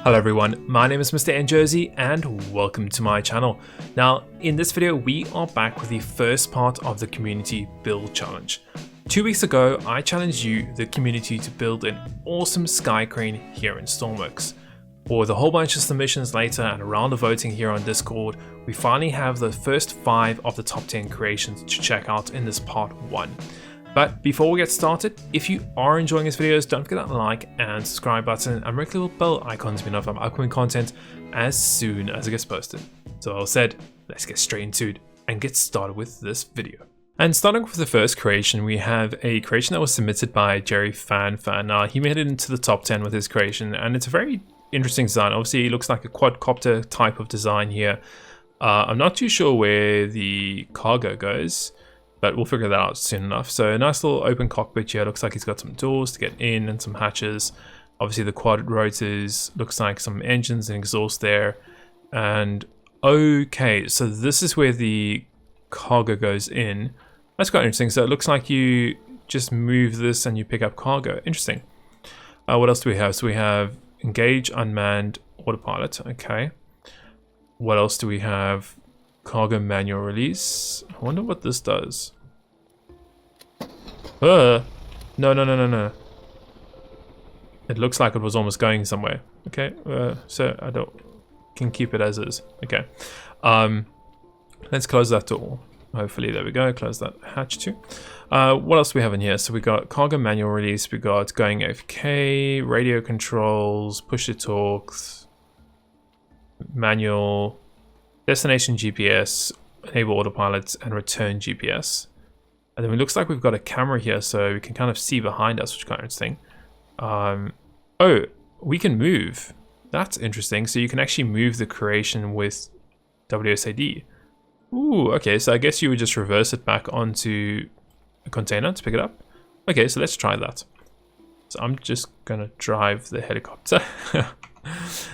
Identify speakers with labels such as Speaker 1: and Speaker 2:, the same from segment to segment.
Speaker 1: Hello everyone, my name is MrNJersey and welcome to my channel. Now in this video we are back with the first part of the community build challenge. 2 weeks ago I challenged you, the community, to build an awesome sky crane here in Stormworks. With a whole bunch of submissions later and a round of voting here on Discord, we finally have the first 5 of the top 10 creations to check out in this part 1. But before we get started, if you are enjoying these videos, don't forget that like and subscribe button and make little bell icons to be notified of upcoming content as soon as it gets posted. So all said, let's get straight into it and get started with this video. And starting with the first creation, we have a creation that was submitted by Fanfana. He made it into the top 10 with his creation, and it's a very interesting design. Obviously, it looks like a quadcopter type of design here. I'm not too sure where the cargo goes, but we'll figure that out soon enough. So a nice little open cockpit here. Looks like he's got some doors to get in and some hatches. Obviously the quad rotors, looks like some engines and exhaust there. And okay, so this is where the cargo goes in. That's quite interesting. So it looks like you just move this and you pick up cargo. Interesting. What else do we have? So we have engage unmanned autopilot. Okay. What else do we have? Cargo manual release. I wonder what this does. No. It looks like it was almost going somewhere. Okay, so I can keep it as is. Okay. Let's close that door. Hopefully, there we go. Close that hatch too. What else do we have in here? So we got cargo manual release. We got going AFK, radio controls, push to talks, manual, destination GPS, enable autopilot, and return GPS. And then it looks like we've got a camera here, so we can kind of see behind us, which is quite interesting. Oh, we can move. That's interesting. So you can actually move the creation with WSAD. Ooh, okay. So I guess you would just reverse it back onto a container to pick it up. Okay, so let's try that. So I'm just gonna drive the helicopter,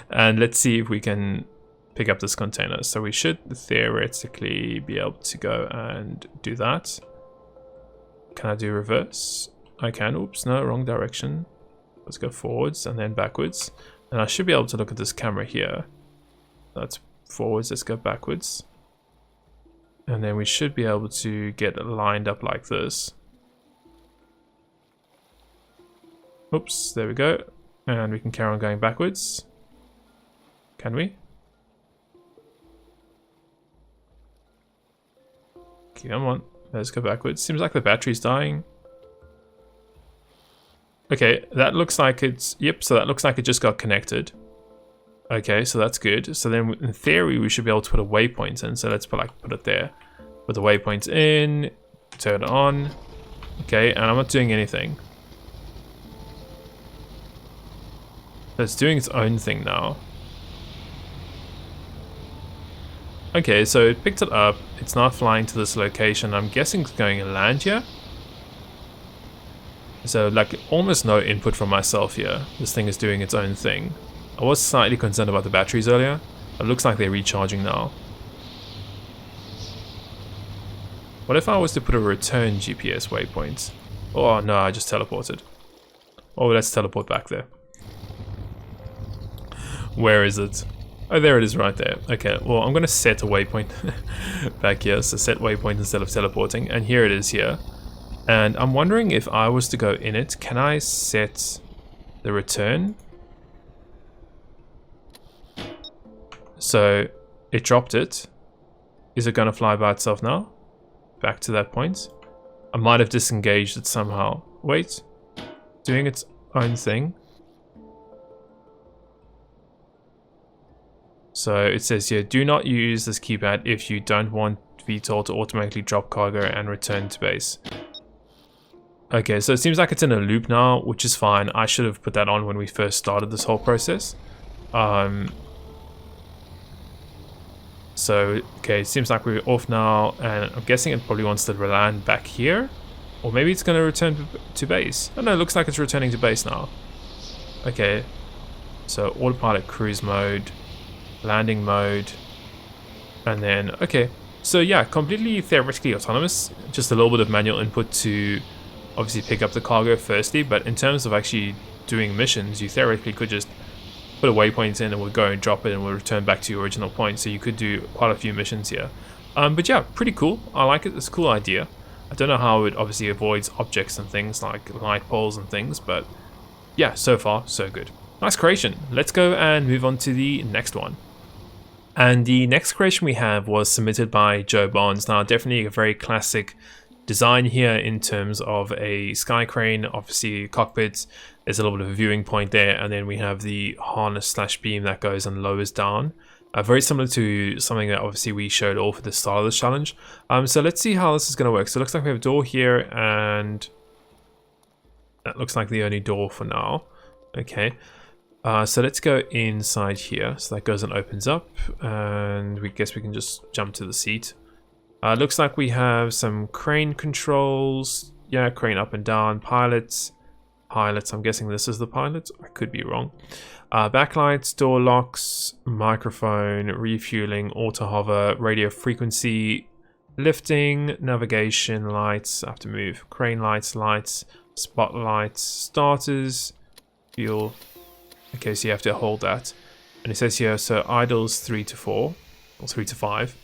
Speaker 1: and let's see if we can pick up this container. So we should theoretically be able to go and do that. Can I do reverse? I can. Oops, no, wrong direction. Let's go forwards and then backwards. And I should be able to look at this camera here. That's forwards. Let's go backwards. And then we should be able to get it lined up like this. Oops, there we go. And we can carry on going backwards. Can we? Come on, let's go backwards. Seems like the battery's dying. Okay, that looks like it's... Yep, so that looks like it just got connected. Okay, so that's good. So then in theory, we should be able to put a waypoint in. So let's put it there. Put the waypoint in, turn it on. Okay, and I'm not doing anything. So it's doing its own thing now. Okay, so it picked it up. It's now flying to this location. I'm guessing it's going to land here. So like almost no input from myself here. This thing is doing its own thing. I was slightly concerned about the batteries earlier. It looks like they're recharging now. What if I was to put a return GPS waypoint? Oh no, I just teleported. Oh, let's teleport back there. Where is it? Oh, there it is right there. Okay, well, I'm going to set a waypoint back here. So set waypoint instead of teleporting. And here it is here. And I'm wondering if I was to go in it, can I set the return? So it dropped it. Is it going to fly by itself now? Back to that point. I might have disengaged it somehow. Wait. Doing its own thing. So it says here, do not use this keypad if you don't want VTOL to automatically drop cargo and return to base. Okay, so it seems like it's in a loop now, which is fine. I should have put that on when we first started this whole process. So, okay, it seems like we're off now, and I'm guessing it probably wants to land back here. Or maybe it's going to return to base. Oh no, it looks like it's returning to base now. Okay, so autopilot cruise mode. Landing mode, and then okay, so yeah, completely theoretically autonomous, just a little bit of manual input to obviously pick up the cargo firstly, but in terms of actually doing missions, you theoretically could just put a waypoint in and we'll go and drop it and we'll return back to your original point. So you could do quite a few missions here. But yeah, pretty cool. I like it. It's a cool idea. I don't know how it obviously avoids objects and things like light poles and things, but yeah, so far so good. Nice creation. Let's go and move on to the next one. And the next creation we have was submitted by Joe Barnes. Now, definitely a very classic design here in terms of a sky crane, obviously cockpit. There's a little bit of a viewing point there, and then we have the harness slash beam that goes and lowers down. Very similar to something that obviously we showed all for the start of this challenge. So let's see how this is going to work. So it looks like we have a door here, and that looks like the only door for now. Okay. So let's go inside here. So that goes and opens up, and we guess we can just jump to the seat. Looks like we have some crane controls. Yeah, crane up and down. Pilots. I'm guessing this is the pilot. I could be wrong. Backlights, door locks, microphone, refueling, auto hover, radio frequency, lifting, navigation, lights. I have to move. Crane lights, spotlights, starters, fuel. Okay, so you have to hold that. And it says here, so idles 3 to 4, or 3 to 5.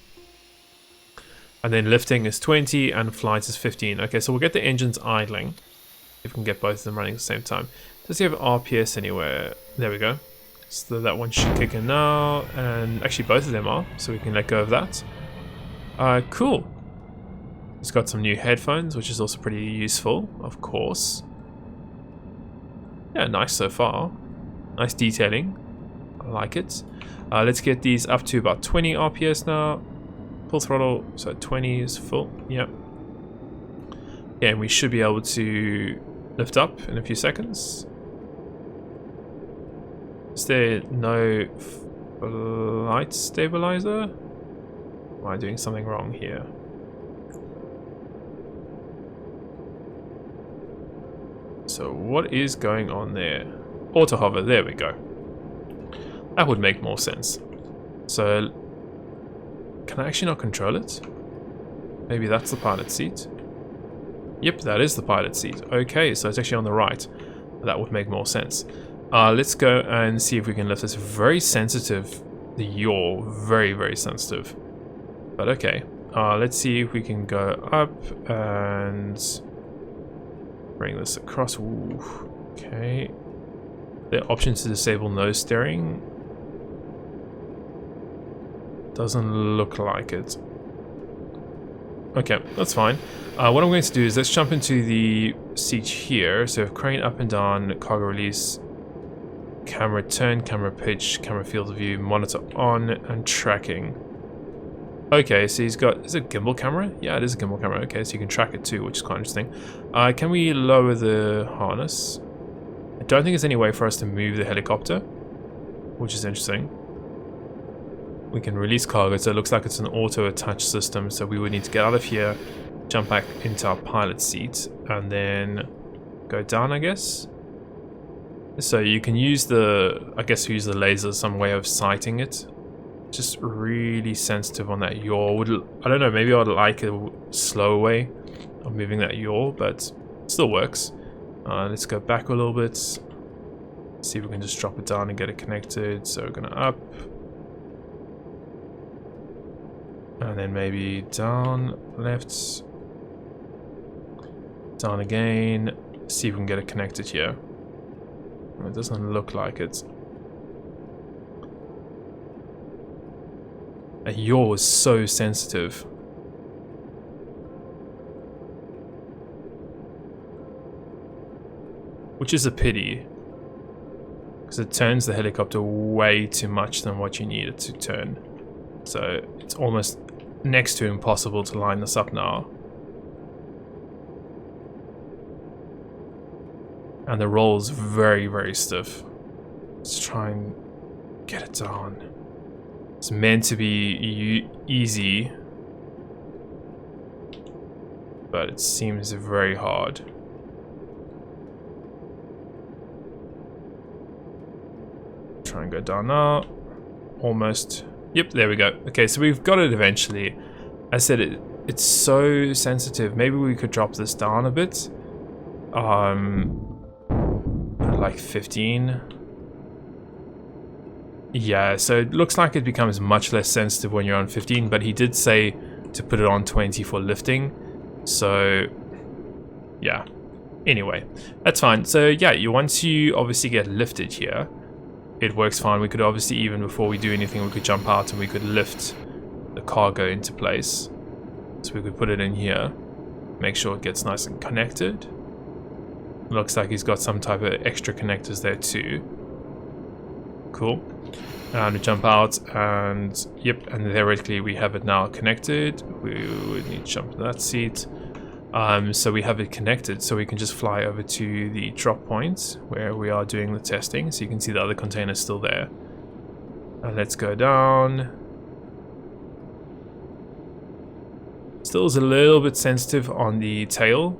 Speaker 1: And then lifting is 20 and flight is 15. Okay, so we'll get the engines idling. If we can get both of them running at the same time. Does he have RPS anywhere? There we go. So that one should kick in now. And actually both of them are, so we can let go of that. Cool. It's got some new headphones, which is also pretty useful, of course. Yeah, nice so far. Nice detailing. I like it. Let's get these up to about 20 RPS now. Full throttle, so 20 is full. Yep. Yeah, and we should be able to lift up in a few seconds. Is there no flight stabilizer? Am I doing something wrong here? So what is going on there? Auto hover, there we go. That would make more sense. So, can I actually not control it? Maybe that's the pilot seat. Yep, that is the pilot seat. Okay, so it's actually on the right. That would make more sense. Let's go and see if we can lift this. Very sensitive, the yaw, very, very sensitive. But okay, let's see if we can go up and bring this across. Ooh, okay. The option to disable nose steering. Doesn't look like it. Okay, that's fine. What I'm going to do is let's jump into the seat here. So crane up and down, cargo release, camera turn, camera pitch, camera field of view, monitor on, and tracking. Okay, so he's got, is it a gimbal camera? Yeah, it is a gimbal camera. Okay, so you can track it too, which is quite interesting. Can we lower the harness? I don't think there's any way for us to move the helicopter, which is interesting. We can release cargo, so it looks like it's an auto-attach system, so we would need to get out of here, jump back into our pilot seat, and then go down, I guess. So you can use the, I guess use the laser, some way of sighting it. Just really sensitive on that yaw. I don't know, maybe I'd like a slower way of moving that yaw, but it still works. Let's go back a little bit. See if we can just drop it down and get it connected. So we're gonna up. And then maybe down, left. Down again. See if we can get it connected here. It doesn't look like it. A yaw is so sensitive. Which is a pity. Because it turns the helicopter way too much than what you need it to turn. So it's almost next to impossible to line this up now. And the roll's very, very stiff. Let's try and get it down. It's meant to be easy, but it seems very hard. Try and go down now. Almost. Yep, there we go. Okay, so we've got it eventually. I said it's so sensitive. Maybe we could drop this down a bit. Like 15. Yeah, so it looks like it becomes much less sensitive when you're on 15, but he did say to put it on 20 for lifting. So, yeah. Anyway, that's fine. So, yeah, once you obviously get lifted here, it works fine. We could obviously, even before we do anything, we could jump out and we could lift the cargo into place. So we could put it in here, make sure it gets nice and connected. Looks like he's got some type of extra connectors there too. Cool. And we jump out and yep, and theoretically we have it now connected. We would need to jump to that seat. So we have it connected, so we can just fly over to the drop point where we are doing the testing. So you can see the other container is still there. And let's go down. Still is a little bit sensitive on the tail,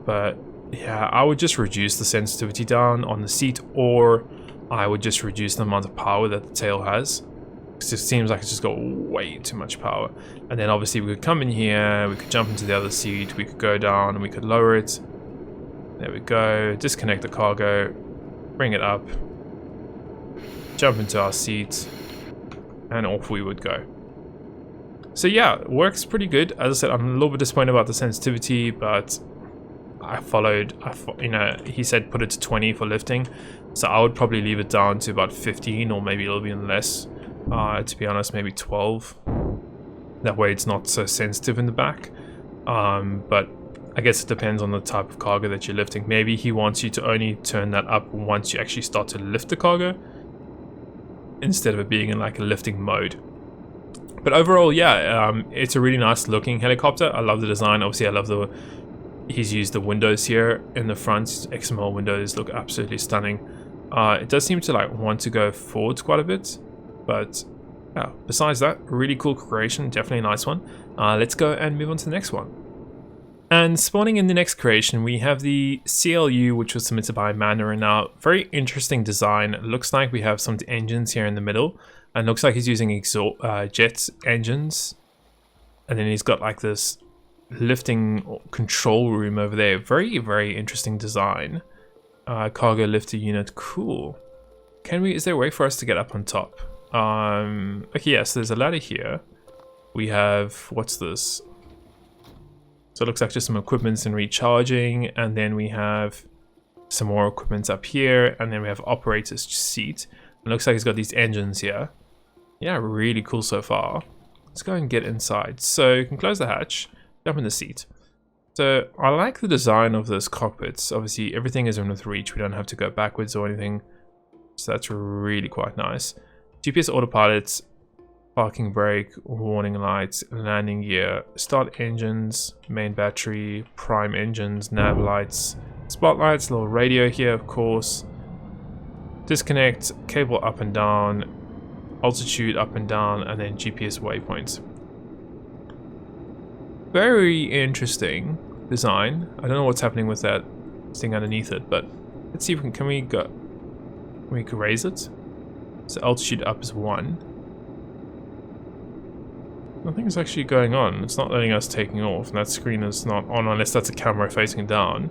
Speaker 1: but yeah, I would just reduce the sensitivity down on the seat, or I would just reduce the amount of power that the tail has. It just seems like it's just got way too much power. And then obviously we could come in here, we could jump into the other seat, we could go down and we could lower it. There we go, disconnect the cargo, bring it up, jump into our seat, and off we would go. So yeah, it works pretty good. As I said, I'm a little bit disappointed about the sensitivity, but you know, he said put it to 20 for lifting. So I would probably leave it down to about 15 or maybe a little bit less. To be honest, maybe 12. That way it's not so sensitive in the back. But I guess it depends on the type of cargo that you're lifting. Maybe he wants you to only turn that up once you actually start to lift the cargo, instead of it being in like a lifting mode. But overall, yeah, it's a really nice looking helicopter. I love the design. Obviously, I love he's used the windows here in the front. XML windows look absolutely stunning. It does seem to like want to go forwards quite a bit, but yeah, besides that, really cool creation, definitely a nice one. Let's go and move on to the next one. And spawning in the next creation, we have the CLU, which was submitted by Manor. Now, very interesting design. It looks like we have some engines here in the middle, and looks like he's using jet engines. And then he's got like this lifting control room over there. Very, very interesting design. Cargo lifter unit, cool. Is there a way for us to get up on top? Okay, yes, there's a ladder here. We have, what's this? So it looks like just some equipments and recharging, and then we have some more equipment up here, and then we have operator's seat. It looks like he's got these engines here. Yeah, really cool so far. Let's go and get inside. So you can close the hatch, jump in the seat. So I like the design of this cockpit. Obviously everything is within reach. We don't have to go backwards or anything. So that's really quite nice. GPS autopilot, parking brake, warning lights, landing gear, start engines, main battery, prime engines, nav lights, spotlights, little radio here of course, disconnect, cable up and down, altitude up and down, and then GPS waypoints. Very interesting design. I don't know what's happening with that thing underneath it, but let's see if we can we can raise it. So altitude up is 1. Nothing's actually going on. It's not letting us taking off, and that screen is not on unless that's a camera facing down.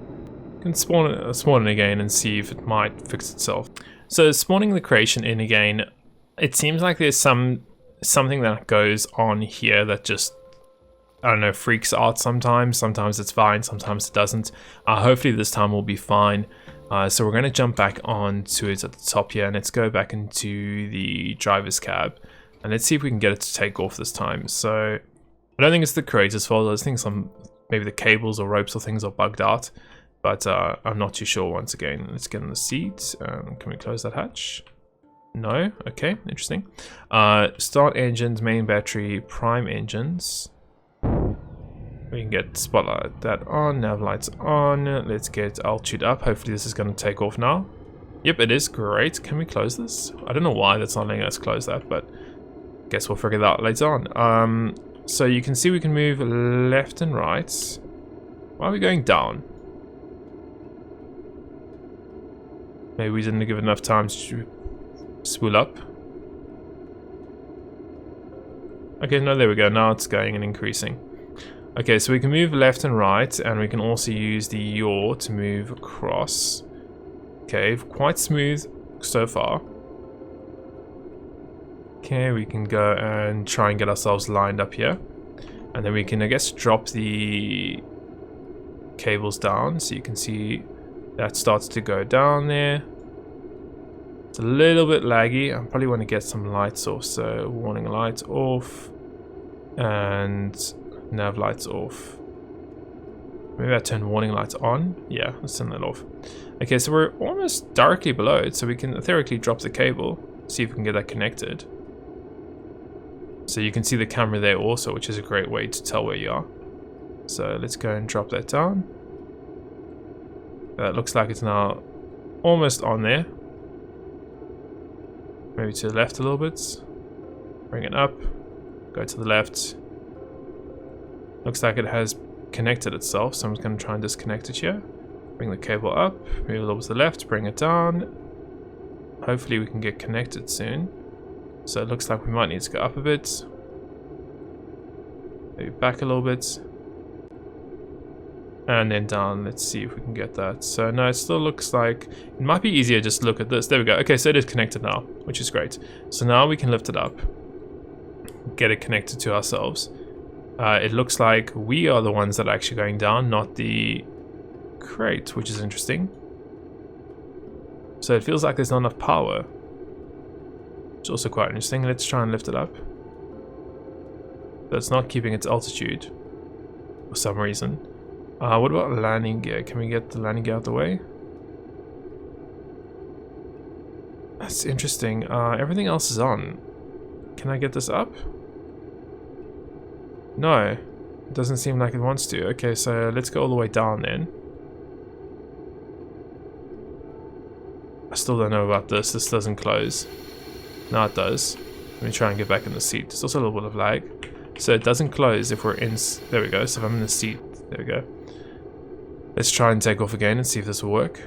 Speaker 1: You can spawn it again and see if it might fix itself. So spawning the creation in again, it seems like there's something that goes on here that just, I don't know, freaks out sometimes. Sometimes it's fine, sometimes it doesn't. Hopefully this time will be fine. So we're going to jump back onto it at the top here, and let's go back into the driver's cab. And let's see if we can get it to take off this time. So I don't think it's the creator's fault. I think maybe the cables or ropes or things are bugged out. But I'm not too sure once again. Let's get in the seat. Can we close that hatch? No? Okay, interesting. Start engines, main battery, prime engines. We can get spotlight that on, nav lights on. Let's get altitude up. Hopefully this is going to take off now. Yep, it is. Great. Can we close this? I don't know why that's not letting us close that, but guess we'll figure that out later on. So you can see we can move left and right. Why are we going down? Maybe we didn't give enough time to spool up. Okay, no, there we go. Now it's going and increasing. Okay, so we can move left and right, and we can also use the yaw to move across. Okay, quite smooth so far. Okay, we can go and try and get ourselves lined up here. And then we can, I guess, drop the cables down. So you can see that starts to go down there. It's a little bit laggy. I probably want to get some lights off. So warning lights off. And nav lights off. Maybe I turn warning lights on. Yeah, let's turn that off. Okay, so we're almost directly below it. So we can theoretically drop the cable. See if we can get that connected. So you can see the camera there also, which is a great way to tell where you are. So let's go and drop that down. That looks like it's now almost on there. Maybe to the left a little bit. Bring it up. Go to the left. Looks like it has connected itself, so I'm just going to try and disconnect it here. Bring the cable up. Move a little bit to the left. Bring it down. Hopefully we can get connected soon. So it looks like we might need to go up a bit. Maybe back a little bit. And then down. Let's see if we can get that. So no, it still looks like it might be easier just to look at this. There we go. Okay, so it is connected now, which is great. So now we can lift it up. Get it connected to ourselves. It looks like we are the ones that are actually going down, not the crate, which is interesting. So it feels like there's not enough power. It's also quite interesting. Let's try and lift it up. But it's not keeping its altitude for some reason. What about landing gear? Can we get the landing gear out of the way? That's interesting. Everything else is on. Can I get this up? No. It doesn't seem like it wants to. Okay, so let's go all the way down then. I still don't know about this. This doesn't close. Now it does. Let me try and get back in the seat. There's also a little bit of lag. So it doesn't close if we're in... There we go. So if I'm in the seat... There we go. Let's try and take off again and see if this will work.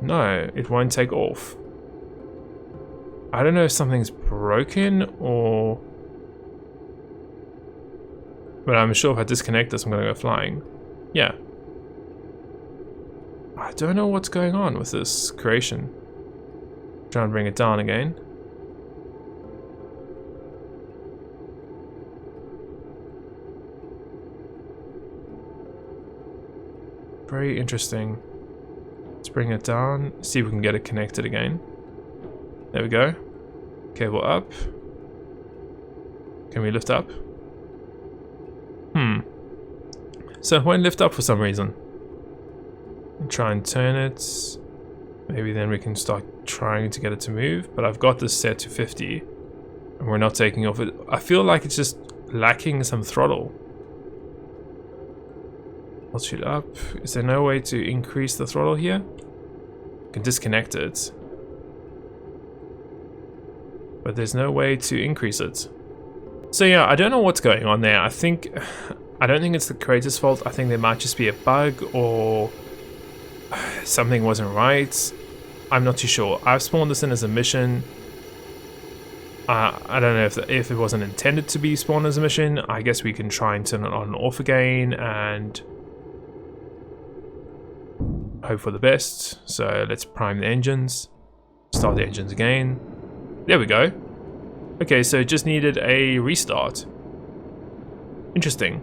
Speaker 1: No, it won't take off. I don't know if something's broken or... But I'm sure if I disconnect this, I'm going to go flying. Yeah. I don't know what's going on with this creation. Try and bring it down again. Very interesting. Let's bring it down. See if we can get it connected again. There we go. Cable up. Can we lift up? So it won't lift up for some reason. Try and turn it. Maybe then we can start trying to get it to move. But I've got this set to 50. And we're not taking off it. I feel like it's just lacking some throttle. Altitude up. Is there no way to increase the throttle here? You can disconnect it. But there's no way to increase it. So yeah, I don't know what's going on there. I don't think it's the creator's fault. I think there might just be a bug or something wasn't right. I'm not too sure. I've spawned this in as a mission. I don't know if it wasn't intended to be spawned as a mission. I guess we can try and turn it on and off again and hope for the best. So let's prime the engines. Start the engines again. There we go. Okay, so it just needed a restart. Interesting.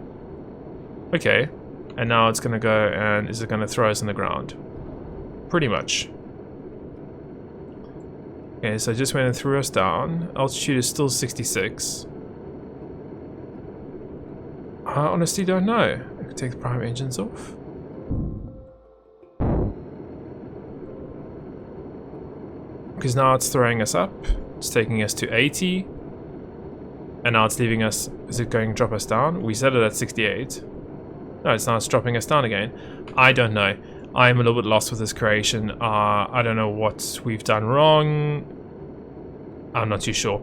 Speaker 1: Okay. And now it's going to go and is it going to throw us in the ground? Pretty much. Okay, so I just went and threw us down. Altitude is still 66. I honestly don't know. I could take the prime engines off. Because now it's throwing us up. It's taking us to 80. And now it's leaving us... Is it going to drop us down? We set it at 68. No, it's dropping us down again. I don't know. I'm a little bit lost with this creation. I don't know what we've done wrong. I'm not too sure.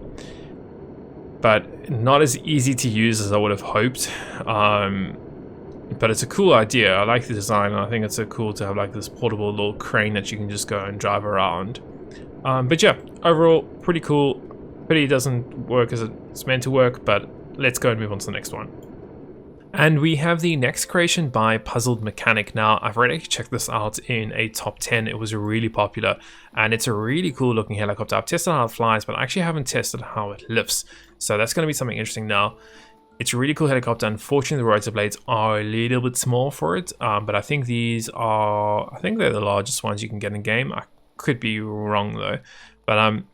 Speaker 1: But not as easy to use as I would have hoped. But it's a cool idea. I like the design, and I think it's so cool to have like this portable little crane that you can just go and drive around. But yeah, overall, pretty cool. Pity it doesn't work as it's meant to work, but let's go and move on to the next one. And we have the next creation by Puzzled Mechanic. Now, I've already checked this out in a top 10. It was really popular, and it's a really cool looking helicopter. I've tested how it flies, but I actually haven't tested how it lifts. So that's going to be something interesting now. It's a really cool helicopter. Unfortunately, the rotor blades are a little bit small for it, but I think they're the largest ones you can get in game. I could be wrong though, but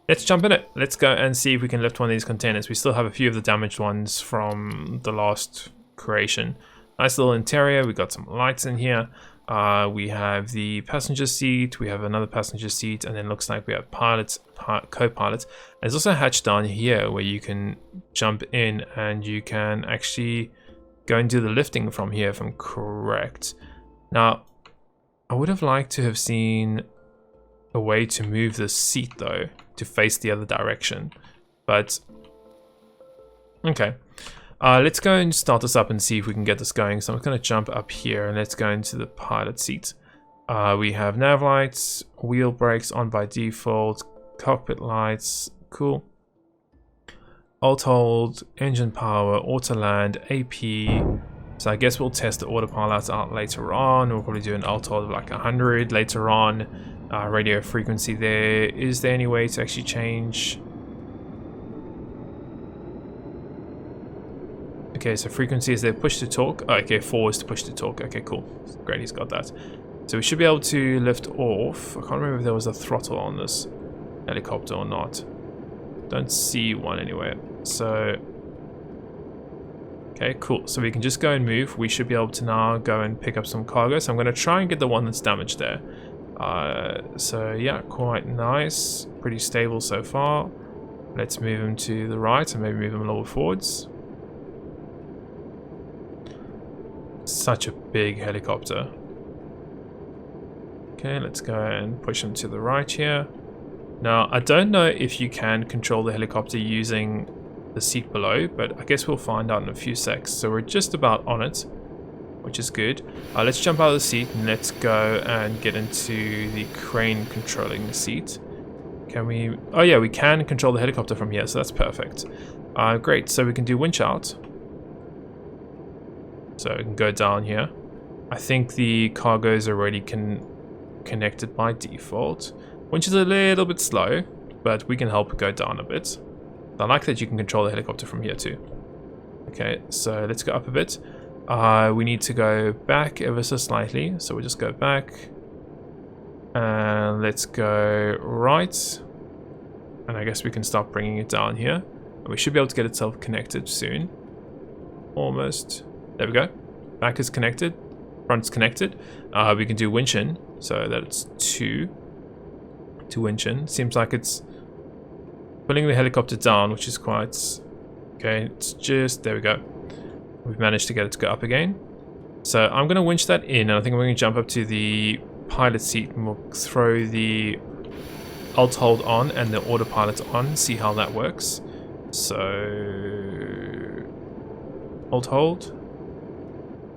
Speaker 1: let's jump in it. Let's go and see if we can lift one of these containers. We still have a few of the damaged ones from the last creation. Nice little interior. We got some lights in here. We have the passenger seat. We have another passenger seat, and then looks like we have pilots, co-pilots. There's also a hatch down here where you can jump in and you can actually go and do the lifting from here, if I'm correct. Now, I would have liked to have seen a way to move the seat though, to face the other direction, but okay. Let's go and start this up and see if we can get this going. So I'm going to jump up here and let's go into the pilot seat. We have nav lights, wheel brakes on by default, cockpit lights, cool. Alt hold, engine power, auto land, AP. So I guess we'll test the autopilot out later on. We'll probably do an alt hold of like 100 later on. Radio frequency there. Is there any way to actually change? Okay, so frequency is there, push to talk. Oh, okay, 4 is to push to talk. Okay, cool. Great, he's got that. So we should be able to lift off. I can't remember if there was a throttle on this helicopter or not. Don't see one anywhere. So, okay, cool. So we can just go and move. We should be able to now go and pick up some cargo. So I'm going to try and get the one that's damaged there. So yeah, quite nice. Pretty stable so far. Let's move him to the right and maybe move him a little forwards. Such a big helicopter. Okay, let's go and push him to the right here. Now, I don't know if you can control the helicopter using the seat below, but I guess we'll find out in a few secs. So we're just about on it, which is good. Let's jump out of the seat and let's go and get into the crane controlling the seat. Can we? Oh yeah, we can control the helicopter from here, so that's perfect. Great, so we can do winch out. So we can go down here. I think the cargo is already connected by default, which is a little bit slow, but we can help it go down a bit. I like that you can control the helicopter from here too. Okay, so let's go up a bit. We need to go back ever so slightly, so we'll just go back. And let's go right. And I guess we can start bringing it down here. And we should be able to get itself connected soon. Almost. There we go. Back is connected. Front's connected. We can do winch in. So that's 2 to winch in. Seems like it's pulling the helicopter down, which is quite... Okay, it's just... There we go. We've managed to get it to go up again. So I'm going to winch that in. And I think I'm going to jump up to the pilot seat. And we'll throw the alt hold on and the autopilot on. See how that works. So... Alt hold.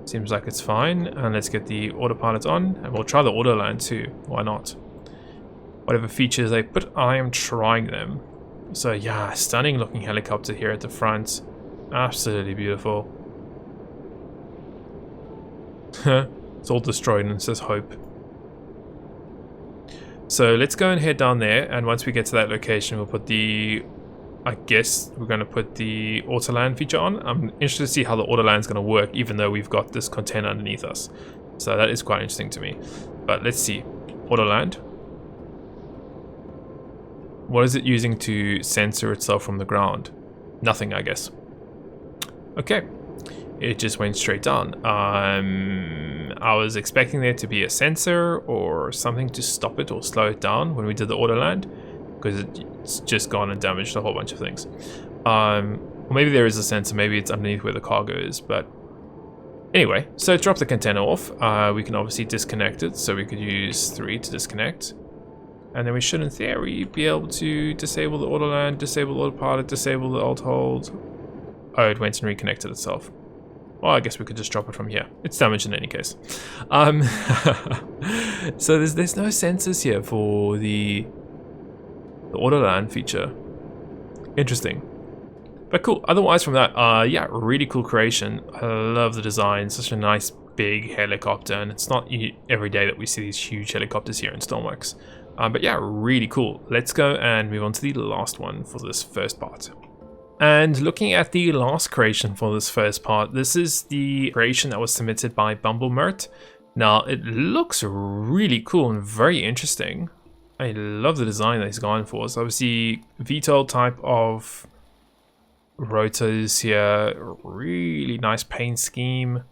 Speaker 1: Seems like it's fine, and let's get the autopilot on, and we'll try the auto land too. Why not? Whatever features they put, I am trying them. So yeah, stunning looking helicopter here at the front. Absolutely beautiful. It's all destroyed and it says hope. So let's go and head down there, and once we get to that location, we'll put the... I guess we're going to put the auto land feature on. I'm interested to see how the auto land is going to work, even though we've got this container underneath us. So that is quite interesting to me. But let's see. Auto land. What is it using to censor itself from the ground? Nothing, I guess. Okay. It just went straight down. I was expecting there to be a sensor or something to stop it or slow it down when we did the auto land, because it's just gone and damaged a whole bunch of things. Or maybe there is a sensor, maybe it's underneath where the cargo is, but anyway, so drop the container off. We can obviously disconnect it, so we could use 3 to disconnect. And then we should, in theory, be able to disable the auto land, disable the autopilot, disable the alt hold. Oh, it went and reconnected itself. Well, I guess we could just drop it from here. It's damaged in any case. So there's no sensors here for the auto land feature. Interesting. But cool, otherwise from that, yeah, really cool creation. I love the design, such a nice big helicopter, and it's not every day that we see these huge helicopters here in Stormworks. But yeah, really cool. Let's go and move on to the last one for this first part. And looking at the last creation for this first part, this is the creation that was submitted by BumbleMert. Now, it looks really cool and very interesting. I love the design that he's gone for. So obviously, VTOL type of rotors here, really nice paint scheme.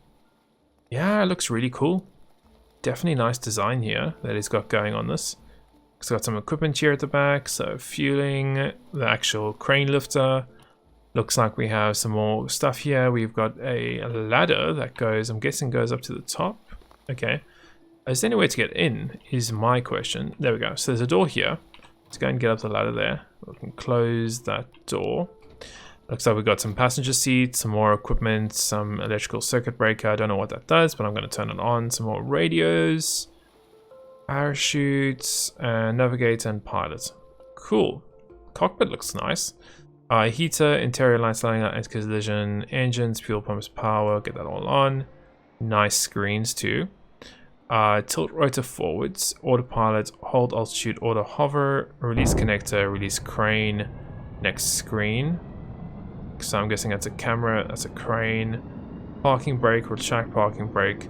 Speaker 1: Yeah, it looks really cool. Definitely nice design here that he's got going on this. It's got some equipment here at the back, so fueling, the actual crane lifter. Looks like we have some more stuff here. We've got a ladder that goes, I'm guessing goes up to the top. Okay. Is there any way to get in is my question. There we go. So there's a door here. Let's go and get up the ladder there. We can close that door. Looks like we've got some passenger seats, some more equipment, some electrical circuit breaker. I don't know what that does, but I'm going to turn it on. Some more radios. Parachutes, and navigator and pilot. Cool. Cockpit looks nice. Heater, interior lights, lighting out, anti-collision, engines, fuel pumps, power. Get that all on. Nice screens too. Tilt rotor forwards, autopilot, hold altitude, auto hover, release connector, release crane. Next screen. So I'm guessing that's a camera. That's a crane. Parking brake, retract parking brake.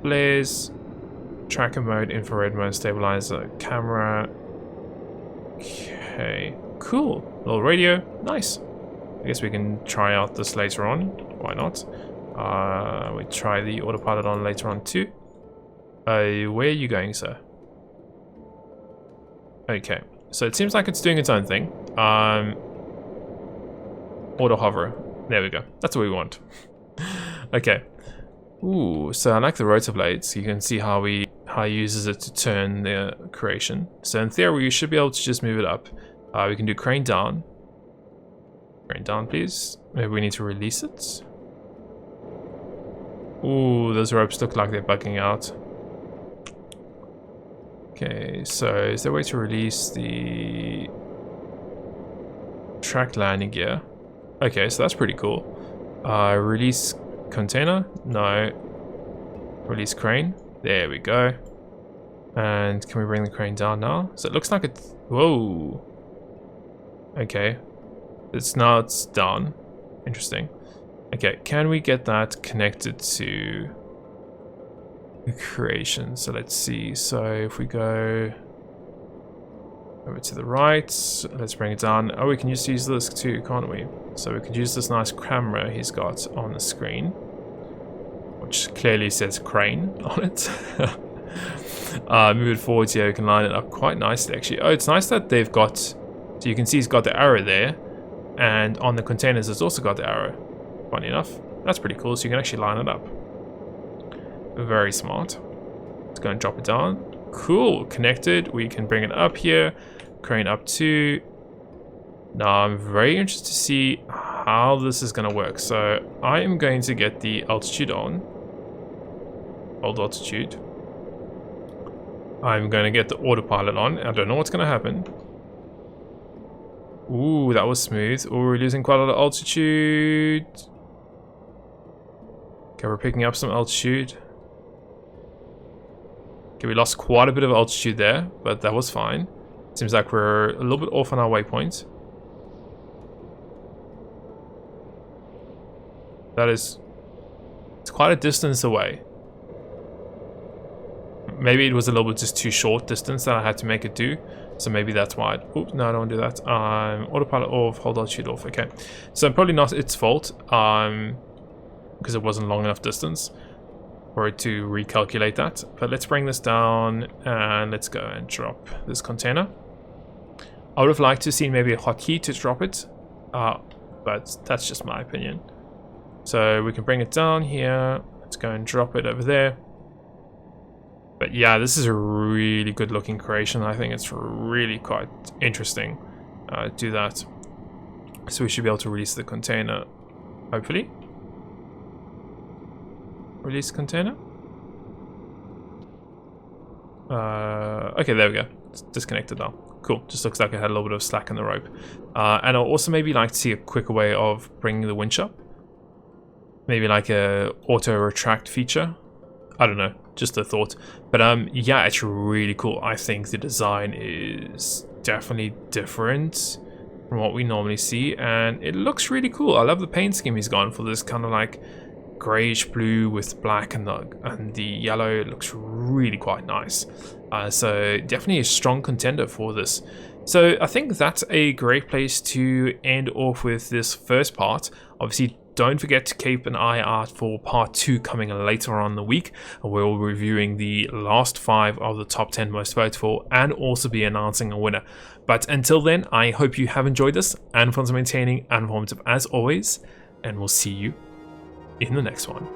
Speaker 1: Flares. Tracker mode, infrared mode, stabilizer, camera. Okay, cool. Little radio, nice. I guess we can try out this later on. Why not? We try the autopilot on later on too. Where are you going, sir? Okay, so it seems like it's doing its own thing. Auto hover. There we go. That's what we want. Okay. Ooh, so I like the rotor blades. You can see how he uses it to turn the creation. So in theory, we should be able to just move it up. We can do crane down. Crane down, please. Maybe we need to release it. Ooh, those ropes look like they're bugging out. Okay, so is there a way to release the track landing gear? Okay, so that's pretty cool. Release container? No. Release crane? There we go. And can we bring the crane down now? So it looks like it's... Whoa. Okay. It's down. Interesting. Okay, can we get that connected to the creation? So let's see. So if we go over to the right, let's bring it down. Oh, we can just use this too, can't we? So we could use this nice camera he's got on the screen, which clearly says crane on it. Move it forward here, you can line it up quite nicely actually. Oh, it's nice that they've got, so you can see he's got the arrow there, and on the containers it's also got the arrow. Funny enough, that's pretty cool, so you can actually line it up. Very smart. Let's go and drop it down. Cool, connected. We can bring it up here, crane up too. Now I'm very interested to see how this is going to work. So I am going to get the altitude on. Hold altitude. I'm going to get the autopilot on. I don't know what's going to happen. Ooh, that was smooth. Oh, we're losing quite a lot of altitude. Okay, we're picking up some altitude. Okay, we lost quite a bit of altitude there, but that was fine. Seems like we're a little bit off on our waypoint. That is... It's quite a distance away. Maybe it was a little bit just too short distance that I had to make it do. So maybe that's why. Oops, no, I don't want to do that. Autopilot off, hold altitude off. Okay. So probably not its fault. Because it wasn't long enough distance for it to recalculate that. But let's bring this down and let's go and drop this container. I would have liked to see maybe a hotkey to drop it. But that's just my opinion. So we can bring it down here. Let's go and drop it over there. But yeah, this is a really good looking creation. I think it's really quite interesting. Do that. So we should be able to release the container, hopefully. Release container. Okay, there we go. It's disconnected now. cool. Just looks like it had a little bit of slack in the rope. And I'll also maybe like to see a quicker way of bringing the winch up. Maybe like a auto retract feature. I don't know, just a thought. But yeah, it's really cool. I think the design is definitely different from what we normally see, and it looks really cool. I love the paint scheme he's gone for, this kind of like grayish blue with black and the yellow. It looks really quite nice. So definitely a strong contender for this. So I think that's a great place to end off with this first part. Obviously, don't forget to keep an eye out for part 2 coming later on in the week. We'll be reviewing the last 5 of the top 10 most voted for and also be announcing a winner. But until then, I hope you have enjoyed this and found some entertaining and informative as always, and we'll see you in the next one.